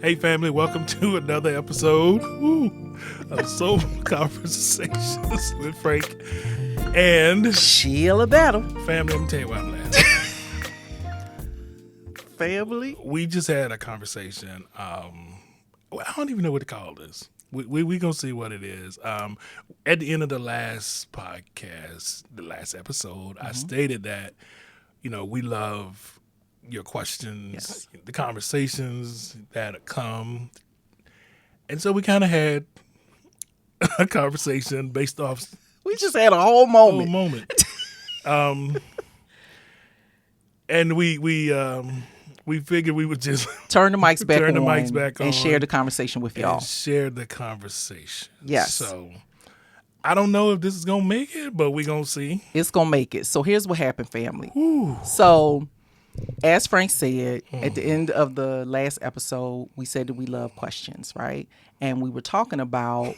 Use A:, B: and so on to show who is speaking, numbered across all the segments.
A: Hey, family, welcome to another episode of Soul Conversations with Frank and
B: Sheila Battle.
A: family. Let me tell you why I'm laughing.
B: Family.
A: We just had a conversation. Well, I don't even know what to call this. We gonna see what it is. At the end of the last podcast, the last episode, I stated that we love your questions,
B: Yes.
A: the conversations that come, and so we kind of had a conversation based off
B: We just had a whole
A: whole
B: moment.
A: moment. And we figured we would just
B: Turn the mics back
A: turn the
B: on
A: mics back
B: and
A: on
B: share the conversation with y'all.
A: and share the conversation.
B: Yes.
A: So I don't know if this is gonna make it, but we gonna see.
B: It's going to make it. So here's what happened, family. So as Frank said, at the end of the last episode, we said that we love questions, right? And we were talking about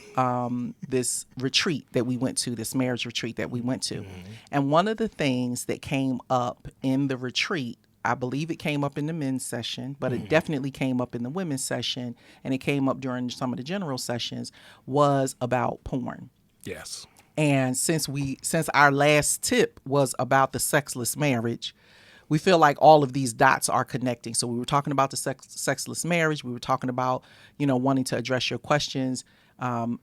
B: this retreat that we went to, this marriage retreat that we went to. And one of the things that came up in the retreat, I believe it came up in the men's session, but it definitely came up in the women's session, and it came up during some of the general sessions, was about porn.
A: Yes.
B: And since our last tip was about the sexless marriage, we feel like all of these dots are connecting. So we were talking about the sexless marriage. We were talking about, wanting to address your questions.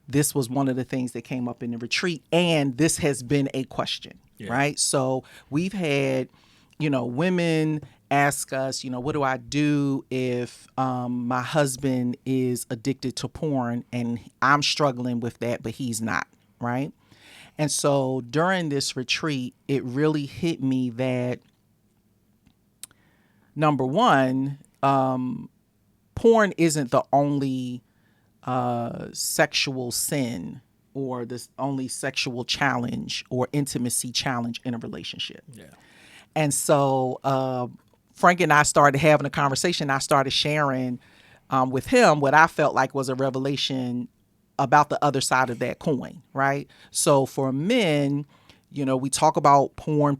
B: This was one of the things that came up in the retreat, and this has been a question, right? So we've had, women ask us, what do I do if my husband is addicted to porn and I'm struggling with that, but he's not, right? And so during this retreat, it really hit me that, number one, porn isn't the only sexual sin or the only sexual challenge or intimacy challenge in a relationship.
A: Yeah.
B: And so Frank and I started having a conversation. I started sharing with him what I felt like was a revelation about the other side of that coin, right? So for men, we talk about porn,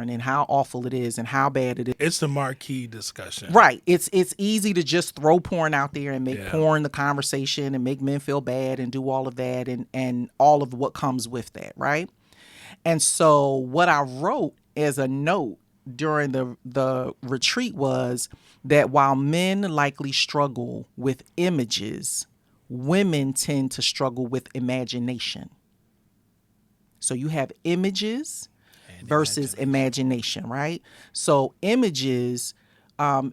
B: and how awful it is and how bad it is.
A: It's the marquee discussion.
B: Right. It's easy to just throw porn out there and make
A: Yeah.
B: porn the conversation and make men feel bad and do all of that and all of what comes with that, right? And so what I wrote as a note during the retreat was that while men likely struggle with images, women tend to struggle with imagination. So you have images versus imagination, right? So images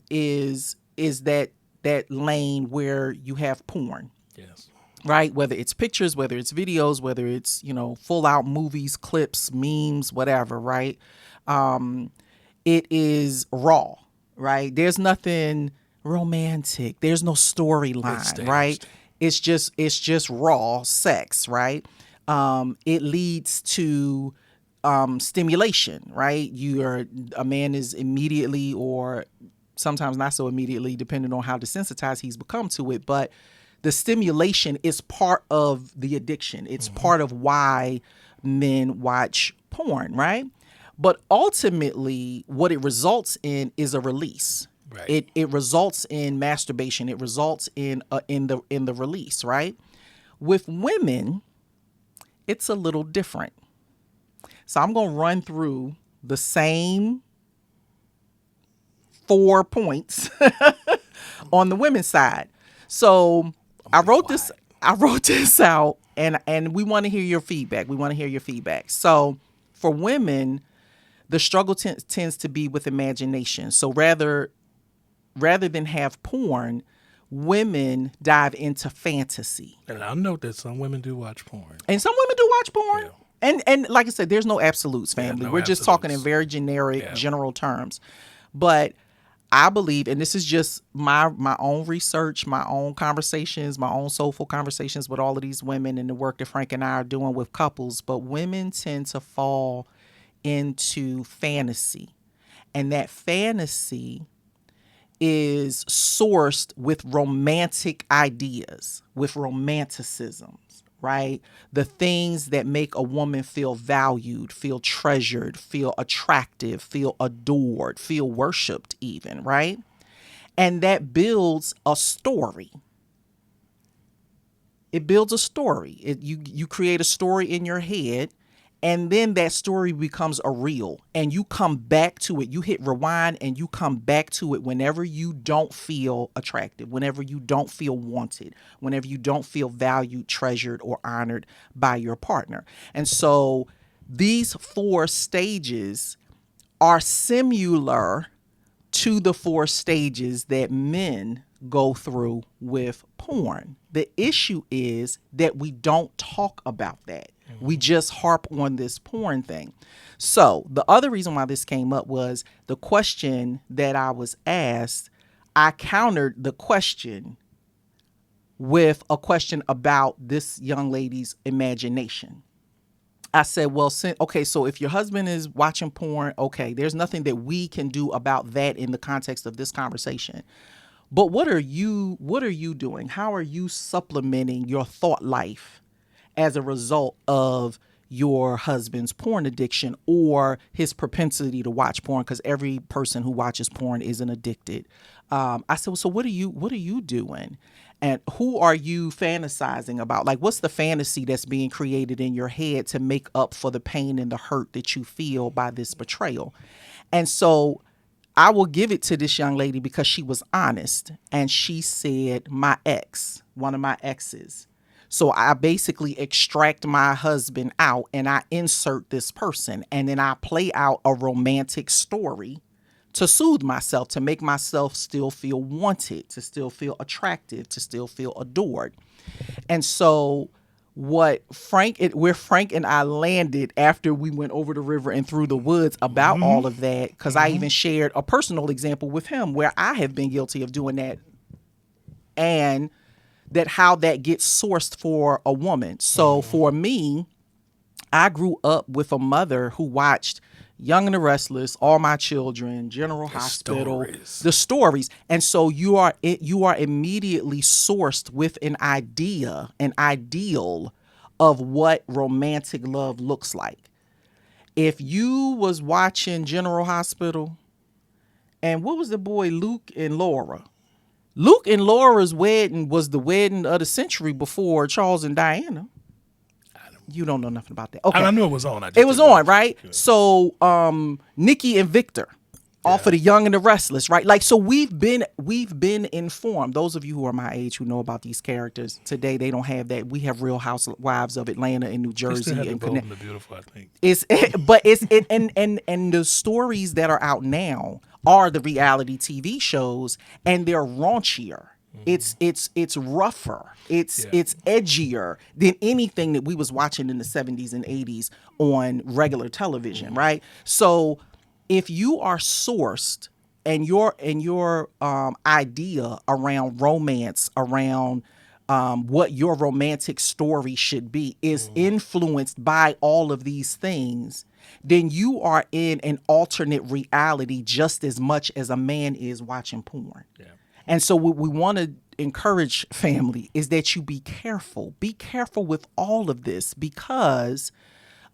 B: is that lane where you have porn,
A: Yes.
B: right? Whether it's pictures, whether it's videos, whether it's, full out movies, clips, memes, whatever, right? It is raw, right? There's nothing romantic. There's no storyline,
A: staged.
B: right? It's just raw sex, right? It leads to stimulation, right? A man is immediately, or sometimes not so immediately, depending on how desensitized he's become to it, but the stimulation is part of the addiction. It's part of why men watch porn, right? But ultimately, what it results in is a release.
A: Right.
B: It results in masturbation. It results in the release, right? With women, it's a little different. So I'm going to run through the same 4 points on the women's side. So I wrote this out, and we want to hear your feedback. So for women, the struggle tends to be with imagination. So rather than have porn, women dive into fantasy.
A: And I know that some women do watch porn.
B: And some women do watch porn.
A: Yeah.
B: And like I said, there's no absolutes, family.
A: no
B: We're just talking in
A: absolutes.
B: very generic,
A: Yeah.
B: general terms. But I believe, and this is just my own research, my own conversations, my own soulful conversations with all of these women and the work that Frank and I are doing with couples, but women tend to fall into fantasy. And that fantasy is sourced with romantic ideas, with romanticisms, right? The things that make a woman feel valued, feel treasured, feel attractive, feel adored, feel worshiped even, right? And that builds a story. It builds a story. You create a story in your head, and then that story becomes a reel, and you come back to it. You hit rewind and you come back to it whenever you don't feel attractive, whenever you don't feel wanted, whenever you don't feel valued, treasured, or honored by your partner. And so these 4 stages are similar to the 4 stages that men go through with porn. The issue is that we don't talk about that. We just harp on this porn thing. So the other reason why this came up was the question that I was asked. I countered the question with a question about this young lady's imagination. I said, well, okay, so if your husband is watching porn, okay, there's nothing that we can do about that in the context of this conversation. But what are you doing? How are you supplementing your thought life as a result of your husband's porn addiction or his propensity to watch porn? Because every person who watches porn isn't addicted. I said, well, so what are you doing? And who are you fantasizing about? Like, what's the fantasy that's being created in your head to make up for the pain and the hurt that you feel by this betrayal? And so I will give it to this young lady because she was honest. And she said, my ex, one of my exes. So I basically extract my husband out and I insert this person. And then I play out a romantic story to soothe myself, to make myself still feel wanted, to still feel attractive, to still feel adored. And so where Frank and I landed after we went over the river and through the woods about all of that, because I even shared a personal example with him where I have been guilty of doing that, and that how that gets sourced for a woman. So for me, I grew up with a mother who watched Young and the Restless, All My Children, General Hospital, the stories. And so you are immediately sourced with an idea, an ideal of what romantic love looks like. If you was watching General Hospital, and what was the boy Luke and Laura? Luke and Laura's wedding was the wedding of the century before Charles and Diana. You don't know nothing about that. Okay.
A: I knew it was on.
B: It was on, right? Yeah. So Nikki and Victor off of the Young and the Restless, right? Like, so we've been informed. Those of you who are my age who know about these characters today, they don't have that. We have Real Housewives of Atlanta and New Jersey and
A: Connecticut. The Beautiful, I think.
B: And the stories that are out now are the reality TV shows, and they're raunchier. It's rougher. It's edgier than anything that we was watching in the 70s and 80s on regular television, right? So if you are sourced and your idea around romance, around what your romantic story should be is influenced by all of these things, then you are in an alternate reality just as much as a man is watching porn. Yeah. And so what we want to encourage family is that you be careful. Be careful with all of this, because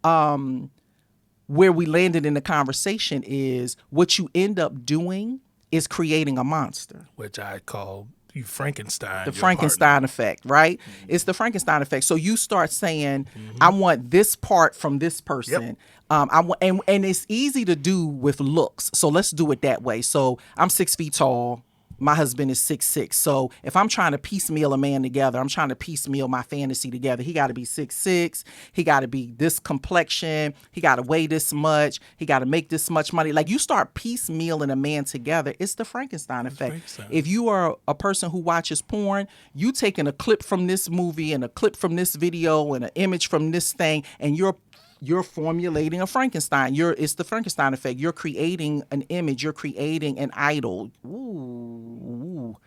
B: where we landed in the conversation is what you end up doing is creating a monster.
A: Which I call you Frankenstein.
B: The Frankenstein effect, right? Mm-hmm. It's the Frankenstein effect. So you start saying, I want this part from this person. Yep. And it's easy to do with looks. So let's do it that way. So I'm 6 feet tall. My husband is 6'6". So if I'm trying to piecemeal a man together, I'm trying to piecemeal my fantasy together. He got to be 6'6". He got to be this complexion. He got to weigh this much. He got to make this much money. Like, you start piecemealing a man together. It's the Frankenstein effect. If you are a person who watches porn, you taking a clip from this movie and a clip from this video and an image from this thing, and you're formulating a Frankenstein. It's the Frankenstein effect. You're creating an image. You're creating an idol. Ooh.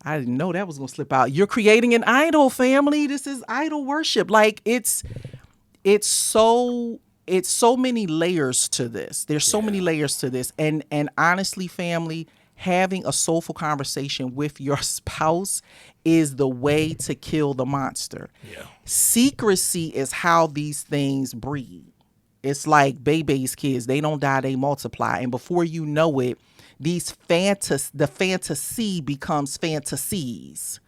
B: I didn't know that was going to slip out. You're creating an idol, family. This is idol worship. Like, it's so many layers to this. There's so many layers to this. And honestly, family, having a soulful conversation with your spouse is the way to kill the monster. Yeah. Secrecy is how these things breed. It's like baby's kids. They don't die, they multiply. And before you know it, the fantasy becomes fantasies,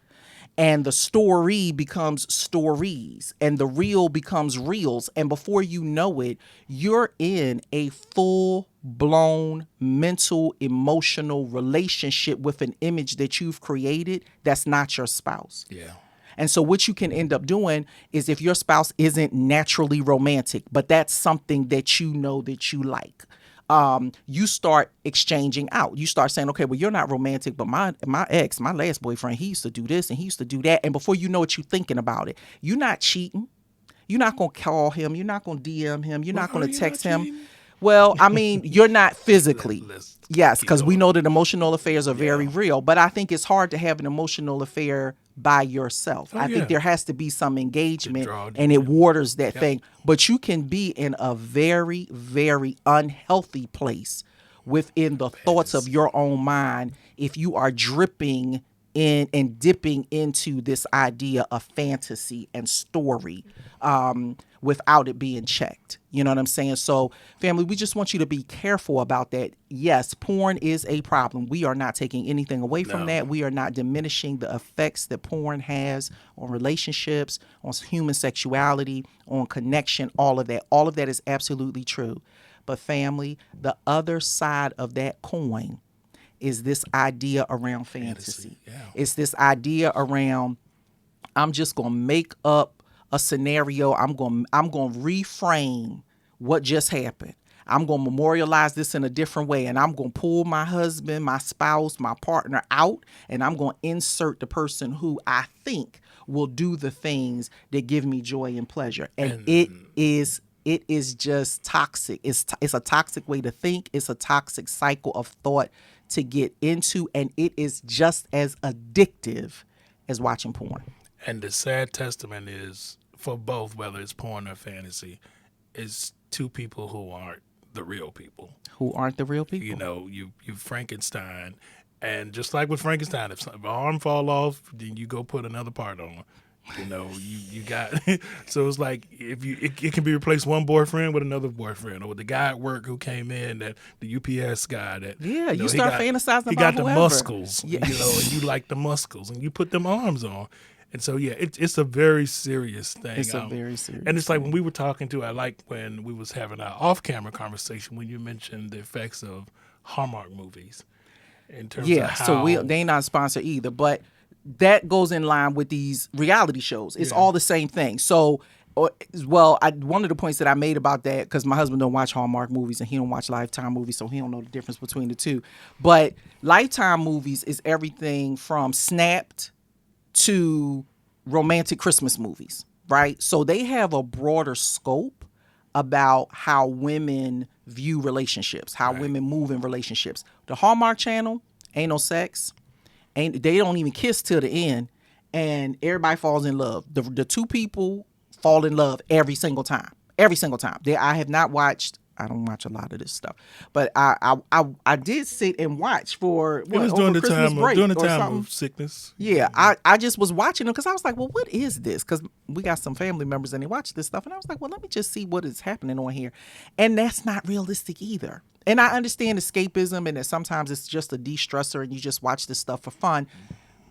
B: and the story becomes stories, and the real becomes reels, and before you know it, you're in a full blown mental emotional relationship with an image that you've created that's not your spouse.
A: Yeah.
B: And so what you can end up doing is, if your spouse isn't naturally romantic, but that's something that you know that you like, you start exchanging out. You start saying, okay, well, you're not romantic, but my ex, my last boyfriend, he used to do this and he used to do that. And before you know it, you're thinking about it. You're not cheating. You're not going to call him. You're not going to DM him. You're
A: Well,
B: not going
A: are
B: to
A: you
B: text
A: not
B: him.
A: cheating?
B: Well, I mean, you're not physically.
A: Let's
B: Yes,
A: keep
B: because we
A: going.
B: know that emotional affairs are very
A: Yeah.
B: real. But I think it's hard to have an emotional affair by yourself.
A: Oh,
B: I
A: yeah.
B: think there has to be some engagement,
A: draw
B: and it waters that
A: Yep.
B: thing. But you can be in a very, very unhealthy place within the thoughts of your own mind if you are dripping in and dipping into this idea of fantasy and story, without it being checked. You know what I'm saying? So, family, we just want you to be careful about that. Yes, porn is a problem. We are not taking anything away from
A: No.
B: that. We are not diminishing the effects that porn has on relationships, on human sexuality, on connection, all of that. All of that is absolutely true. But, family, the other side of that coin is this idea around fantasy.
A: Yeah.
B: It's this idea around, I'm just gonna make up a scenario. I'm gonna reframe what just happened. I'm gonna memorialize this in a different way, and I'm gonna pull my husband, my spouse, my partner out, and I'm gonna insert the person who I think will do the things that give me joy and pleasure. And it is just toxic. It's a toxic way to think. It's a toxic cycle of thought to get into, and it is just as addictive as watching porn.
A: And the sad testament is, for both, whether it's porn or fantasy, is two people who aren't the real people.
B: Who aren't the real people?
A: You know, you Frankenstein, and just like with Frankenstein, if an arm fall off, then you go put another part on. You know, you got so it's like, if it can be replaced, one boyfriend with another boyfriend, or with the guy at work who came in, that the UPS guy that,
B: Yeah,
A: you know,
B: you start fantasizing
A: he
B: about
A: got the
B: whoever.
A: muscles,
B: Yeah.
A: you know, and you like the muscles, and you put them arms on. And so, yeah, it's a very serious thing.
B: It's a very serious
A: and it's like when we were talking to, I like when we was having our off-camera conversation when you mentioned the effects of Hallmark movies in terms of
B: Yeah,
A: how,
B: so they ain't not sponsored either, but that goes in line with these reality shows. It's all the same thing. So, one of the points that I made about that, because my husband don't watch Hallmark movies and he don't watch Lifetime movies, so he don't know the difference between the two. But Lifetime movies is everything from Snapped to romantic Christmas movies, right? So they have a broader scope about how women view relationships, how women move in relationships. The Hallmark Channel, ain't no sex. They don't even kiss till the end, and everybody falls in love. The two people fall in love every single time. Every single time. I have not watched. I don't watch a lot of this stuff, but I did sit and watch for
A: it was
B: over
A: during the
B: Christmas
A: time
B: break
A: during the
B: or
A: time
B: something.
A: of sickness.
B: Yeah, I just was watching them because I was like, well, what is this? Because we got some family members and they watch this stuff, and I was like, well, let me just see what is happening on here, and that's not realistic either. And I understand escapism and that sometimes it's just a de-stressor and you just watch this stuff for fun.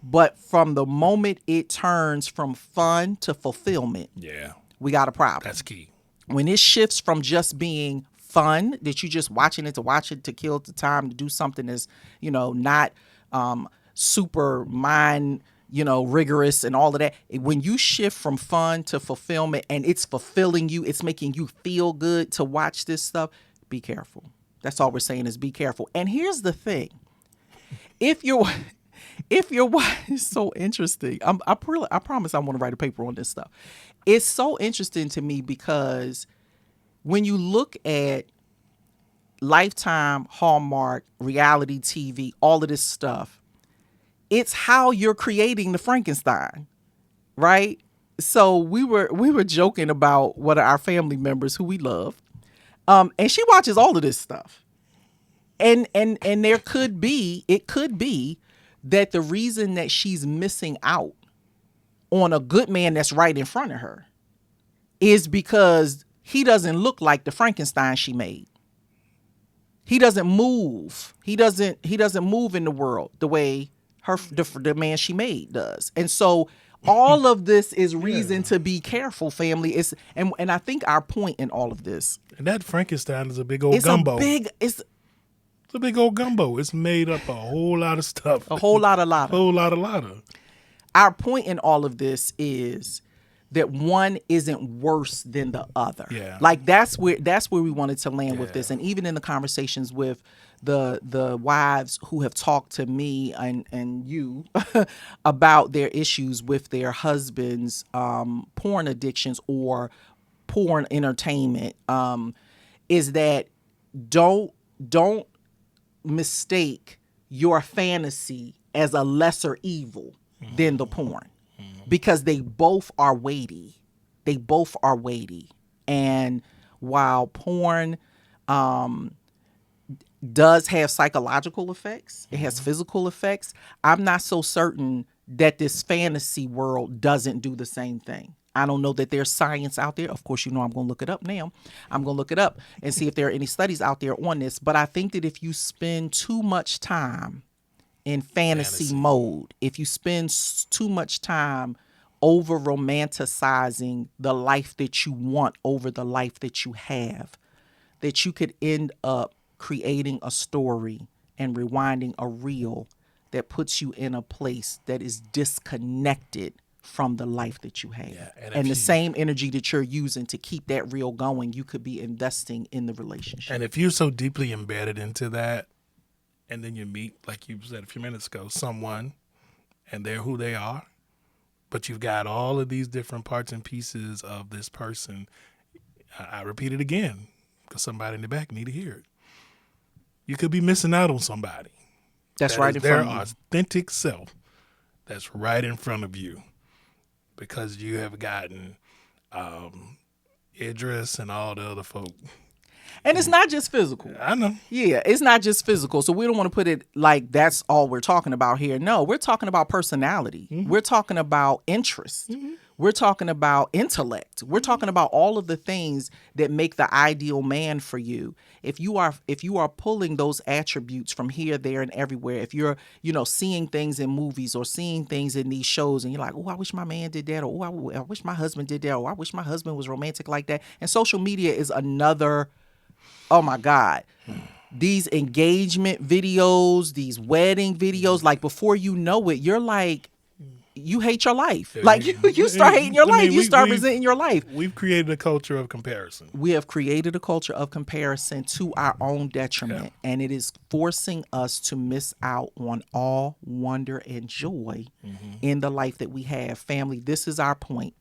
B: But from the moment it turns from fun to fulfillment,
A: Yeah,
B: we got a problem.
A: that's key.
B: When it shifts from just being fun, that you just watching it to watch it, to kill the time, to do something that's, not super mind, rigorous and all of that. When you shift from fun to fulfillment and it's fulfilling you, it's making you feel good to watch this stuff, be careful. That's all we're saying is be careful. And here's the thing. If you're it's so interesting. I promise I want to write a paper on this stuff. It's so interesting to me because when you look at Lifetime, Hallmark, reality TV, all of this stuff, it's how you're creating the Frankenstein, right? So we were joking about one of our family members who we love, and she watches all of this stuff, and it could be that the reason that she's missing out on a good man that's right in front of her is because he doesn't look like the Frankenstein she made. He doesn't move. He doesn't move in the world the way the man she made does. And so all of this is reason to be careful, family. And I think our point in all of this,
A: And that Frankenstein is a big old gumbo.
B: It's
A: a big old gumbo. It's made up a whole lot of stuff.
B: a whole lot of.
A: Whole lot of.
B: Our point in all of this is that one isn't worse than the other.
A: Yeah.
B: Like that's where we wanted to land with this. And even in the conversations with the wives who have talked to me and you about their issues with their husbands' porn addictions or porn entertainment, is that don't mistake your fantasy as a lesser evil than the porn, because they both are weighty. They both are weighty. And while porn does have psychological effects, it has physical effects, I'm not so certain that this fantasy world doesn't do the same thing. I don't know that there's science out there. Of course, I'm going to look it up now. I'm going to look it up and see if there are any studies out there on this. But I think that if you spend too much time in fantasy mode, if you spend too much time over romanticizing the life that you want over the life that you have, that you could end up creating a story and rewinding a reel that puts you in a place that is disconnected from the life that you have. Yeah, and the same energy that you're using to keep that reel going, you could be investing in the relationship.
A: And if you're so deeply embedded into that, and then you meet, like you said a few minutes ago, someone, and they're who they are, but you've got all of these different parts and pieces of this person. I repeat it again, because somebody in the back need to hear it. You could be missing out on somebody.
B: That's right in front of you.
A: Their authentic self that's right in front of you, because you have gotten Idris and all the other folk.
B: And it's not just physical.
A: I know.
B: Yeah, it's not just physical. So we don't want to put it like that's all we're talking about here. No, we're talking about personality. Mm-hmm. We're talking about interest. Mm-hmm. We're talking about intellect. We're talking about all of the things that make the ideal man for you. If you are pulling those attributes from here, there, and everywhere, if you're, seeing things in movies or seeing things in these shows and you're like, oh, I wish my man did that, or oh, I wish my husband did that, or I wish my husband was romantic like that. And social media is another. Oh my God, these engagement videos, these wedding videos, like before you know it, you're like, you hate your life. Like you start hating your life. You start resenting your life.
A: We've created a culture of comparison.
B: We have created a culture of comparison to our own detriment. Yeah. And it is forcing us to miss out on all wonder and joy in the life that we have. Family, this is our point.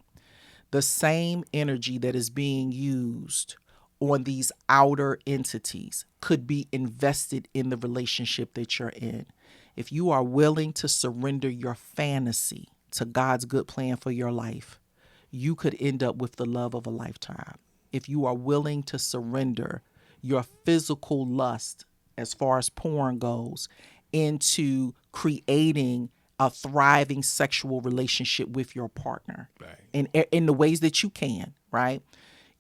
B: The same energy that is being used on these outer entities could be invested in the relationship that you're in. If you are willing to surrender your fantasy to God's good plan for your life, you could end up with the love of a lifetime. If you are willing to surrender your physical lust, as far as porn goes, into creating a thriving sexual relationship with your partner, right, in the ways that you can, right?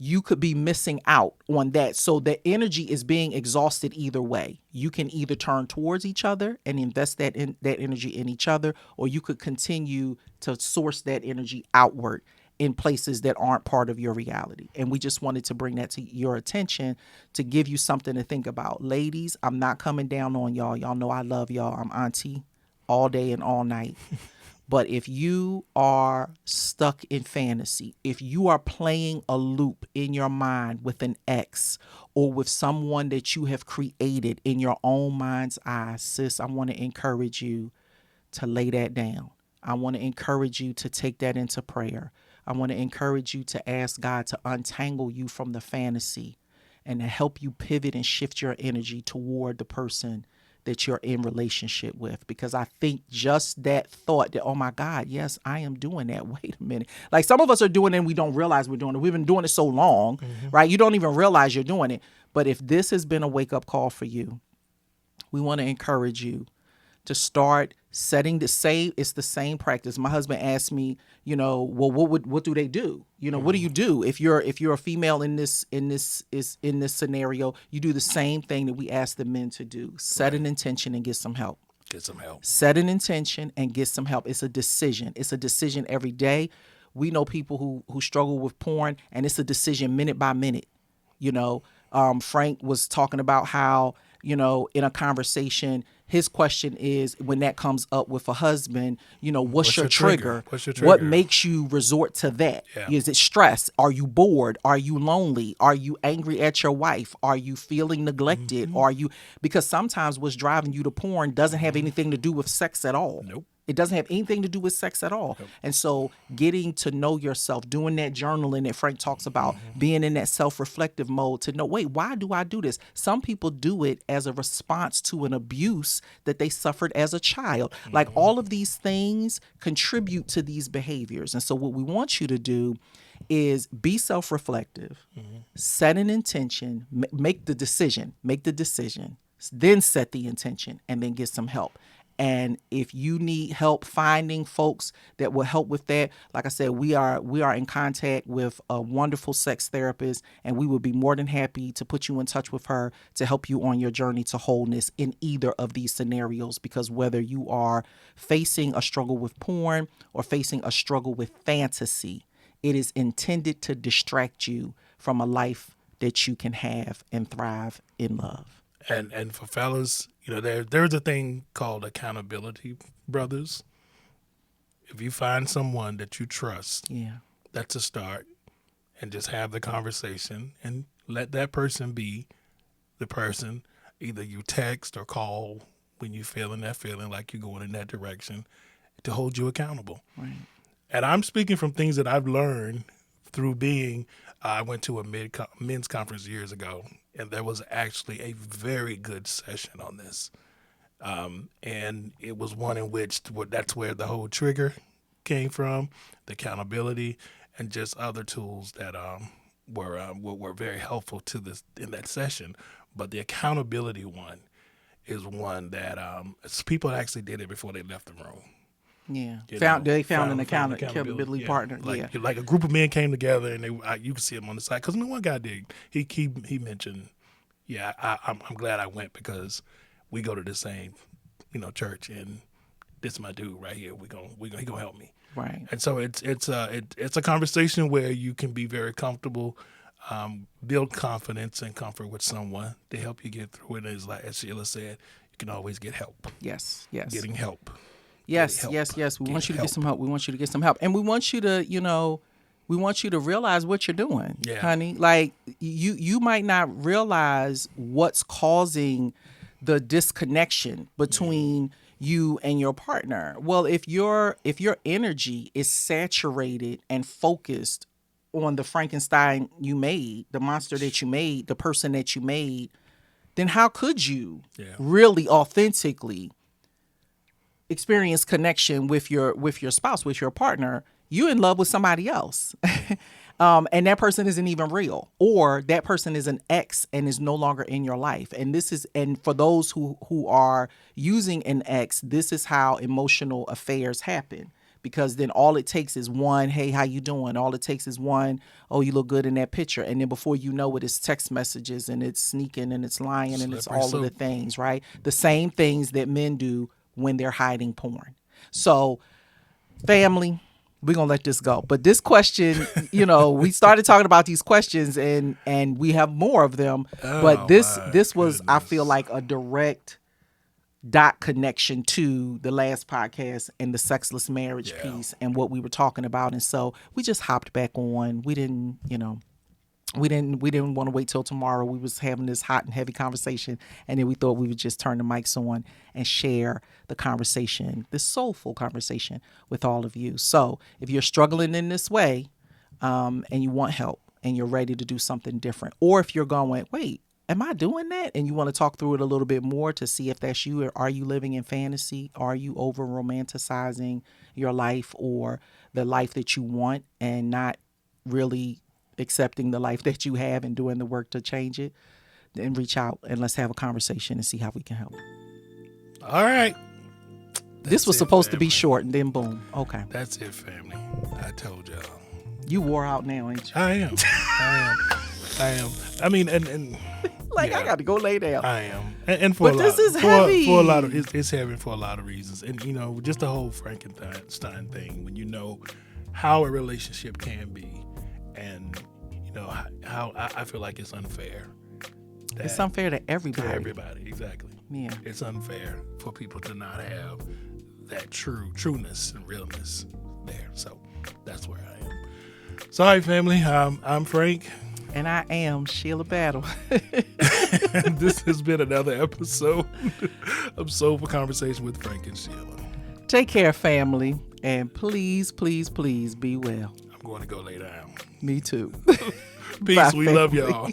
B: You could be missing out on that. So the energy is being exhausted either way. You can either turn towards each other and invest that energy in each other, or you could continue to source that energy outward in places that aren't part of your reality. And we just wanted to bring that to your attention to give you something to think about. Ladies, I'm not coming down on y'all. Y'all know I love y'all. I'm auntie all day and all night. But if you are stuck in fantasy, if you are playing a loop in your mind with an ex or with someone that you have created in your own mind's eye, sis, I want to encourage you to lay that down. I want to encourage you to take that into prayer. I want to encourage you to ask God to untangle you from the fantasy and to help you pivot and shift your energy toward the person that you're in relationship with. Because I think just that thought that, oh my God, yes, I am doing that. Wait a minute. Like some of us are doing it and we don't realize we're doing it. We've been doing it so long, right? You don't even realize you're doing it. But if this has been a wake up call for you, we want to encourage you to start setting the same. It's the same practice. My husband asked me, well, what do they do? What do you do if you're a female in this scenario? You do the same thing that we ask the men to do: set an intention and get some help.
A: Get some help.
B: Set an intention and get some help. It's a decision. It's a decision every day. We know people who struggle with porn, and it's a decision minute by minute. Frank was talking about how, in a conversation, his question is, when that comes up with a husband, what's your trigger?
A: What's your trigger?
B: What makes you resort to that?
A: Yeah.
B: Is it stress? Are you bored? Are you lonely? Are you angry at your wife? Are you feeling neglected? Because sometimes what's driving you to porn doesn't have anything to do with sex at all.
A: Nope.
B: It doesn't have anything to do with sex at all. And so getting to know yourself, doing that journaling that Frank talks about, being in that self-reflective mode to know, wait, why do I do this? Some people do it as a response to an abuse that they suffered as a child. Like, all of these things contribute to these behaviors. And so what we want you to do is be self-reflective, set an intention, make the decision, then set the intention, and then get some help. And if you need help finding folks that will help with that, like I said, we are in contact with a wonderful sex therapist, and we would be more than happy to put you in touch with her to help you on your journey to wholeness in either of these scenarios. Because whether you are facing a struggle with porn or facing a struggle with fantasy, it is intended to distract you from a life that you can have and thrive in love.
A: And for fellas, there's a thing called accountability, brothers. If you find someone that you trust, that's a start, and just have the conversation and let that person be the person. Either you text or call when you're feeling that feeling like you're going in that direction, to hold you accountable.
B: Right.
A: And I'm speaking from things that I've learned through being, I went to a men's conference years ago, and there was actually a very good session on this. And it was one in which that's where the whole trigger came from, the accountability, and just other tools that were very helpful to this in that session. But the accountability one is one that people actually did it before they left the room.
B: Yeah, they found an accountability partner.
A: Like a group of men came together, and you could see them on the side. Because one guy did. He mentioned, I'm glad I went because we go to the same, church, and this is my dude right here. He gonna help me.
B: Right.
A: And so it's a conversation where you can be very comfortable, build confidence and comfort with someone to help you get through it. And it's like, as Sheila said, you can always get help.
B: Yes.
A: Getting help.
B: Yes. We want you to get some help. We want you to get some help. And we want you to realize what you're doing, honey. Like, you might not realize what's causing the disconnection between you and your partner. Well, if your energy is saturated and focused on the Frankenstein you made, the monster that you made, the person that you made, then how could you really authentically experience connection with your spouse, with your partner? You're in love with somebody else. And that person isn't even real, or that person is an ex and is no longer in your life. And for those who are using an ex, this is how emotional affairs happen. Because then all it takes is one, hey, how you doing? All it takes is one, oh, you look good in that picture. And then before you know it, it's text messages, and it's sneaking, and it's lying, and it's all of the things, right? The same things that men do when they're hiding porn. So, family, we're going to let this go. But this question, we started talking about these questions, and we have more of them. But this was, goodness, I feel like, a direct dot connection to the last podcast and the sexless marriage piece and what we were talking about. And so we just hopped back on. We didn't want to wait till tomorrow. We was having this hot and heavy conversation, and then we thought we would just turn the mics on and share the conversation, this soulful conversation, with all of you. So if you're struggling in this way, and you want help and you're ready to do something different, or if you're going, wait, am I doing that? And you want to talk through it a little bit more to see if that's you, or are you living in fantasy? Are you over romanticizing your life or the life that you want and not really accepting the life that you have and doing the work to change it? Then reach out and let's have a conversation and see how we can help.
A: All right.
B: This was
A: it,
B: supposed to be
A: family.
B: short, and then boom. Okay.
A: That's it, family. I told y'all.
B: You wore out now, ain't you?
A: I am. I am. I mean, and
B: Like,
A: yeah,
B: I got to go lay down.
A: I am, and for
B: But
A: a lot,
B: this is
A: for
B: heavy.
A: a lot of it's heavy for a lot of reasons, and just the whole Frankenstein thing. When you know how a relationship can be, and how I feel like it's unfair.
B: It's unfair to
A: To
B: everybody.
A: everybody, exactly.
B: Yeah.
A: It's unfair for people to not have that trueness and realness there. So that's where I am. Sorry, family. I'm Frank.
B: And I am Sheila Battle.
A: And this has been another episode of Soulful Conversation with Frank and Sheila.
B: Take care, family. And please, please, please be well.
A: I'm going to go lay down.
B: Me too.
A: Peace.
B: Bye,
A: We love
B: family.
A: y'all.